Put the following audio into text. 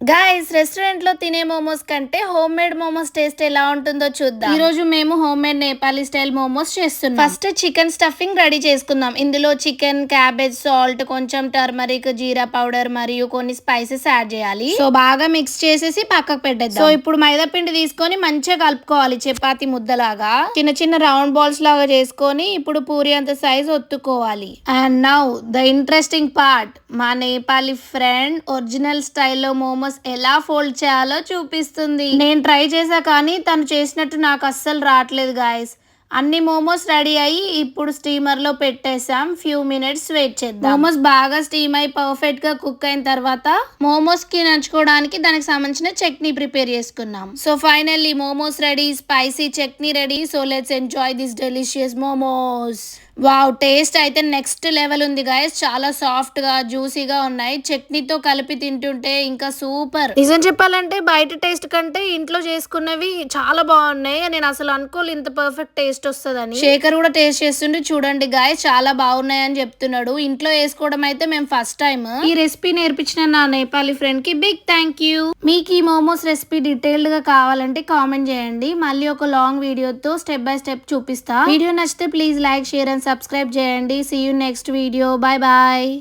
Guys restaurant లో తినే మోమోస్ కంటే హోమ్ మేడ్ మోమోస్ టేస్ట్ ఎలా ఉంటుందో చూద్దాం. ఈ రోజు మేము home made Nepali style momos చేస్తున్నాం. ఫస్ట్ చికెన్ స్టఫింగ్ రెడీ చేసుకుందాం. ఇందులో చికెన్, క్యాబేజ్, సాల్ట్, కొంచెం టర్మరిక్, జీరా పౌడర్ మరియు కొన్ని స్పైసెస్ యాడ్ చేయాలి. సో బాగా మిక్స్ చేసేసి పక్కకు పెట్టేద్దాం. సో ఇప్పుడు మైదా పిండి తీసుకొని మంచిగా కలుపుకోవాలి చపాతి ముద్దలాగా. చిన్న చిన్న రౌండ్ బాల్స్ లాగా చేసుకొని ఇప్పుడు పూరి అంత సైజ్ ఒత్తుకోవాలి. And now the interesting part, మా నేపాలీ ఫ్రెండ్ ఒరిజినల్ స్టైల్లో మోమోస్ ఎలా ఫోల్డ్ చేయాలో చూపిస్తుంది. నేను ట్రై చేసా కానీ తను చేసినట్టు నాకు అస్సలు రావట్లేదు గాయస్. అన్ని మోమోస్ రెడీ అయ్యి ఇప్పుడు స్టీమర్ లో పెట్టేసాం. ఫ్యూ మినిట్స్ వెయిట్ చేద్దాం. మోమోస్ బాగా స్టీమ్ అయి పర్ఫెక్ట్ గా కుక్ అయిన తర్వాత మోమోస్ కి నంచుకోవడానికి దానికి సంబంధించిన చట్నీ ప్రిపేర్ చేసుకున్నాం. So finally momos ready, spicy chutney ready. So let's enjoy this delicious momos. Wow, taste అయితే నెక్స్ట్ లెవెల్ ఉంది గాయస్. చాలా సాఫ్ట్ గా జ్యూసీగా ఉన్నాయి. చట్నీతో కలిపి తింటుంటే ఇంకా సూపర్. నిజం చెప్పాలంటే బయట టేస్ట్ కంటే ఇంట్లో చేసుకున్నవి చాలా బాగున్నాయి. నేను అసలు అనుకోలేదు ఇంత పర్ఫెక్ట్ టేస్ట్ వస్తుందని. శేఖర్ కూడా టేస్ట్ చేస్తుంటే చూడండి గాయస్, చాలా బాగున్నాయి అని చెప్తున్నాడు. ఇంట్లో వేసుకోవడం అయితే మేము ఫస్ట్ టైం. ఈ రెసిపీ నేర్పించిన నా నేపాలీ ఫ్రెండ్ కి బిగ్ థ్యాంక్ యూ. మీకు ఈ మోమోస్ రెసిపీ డీటెయిల్డ్ గా కావాలంటే కామెంట్ చేయండి. మళ్ళీ ఒక లాంగ్ వీడియోతో స్టెప్ బై స్టెప్ చూపిస్తా. వీడియో నచ్చితే please like, share and subscribe చేయండి. See you next video. Bye bye.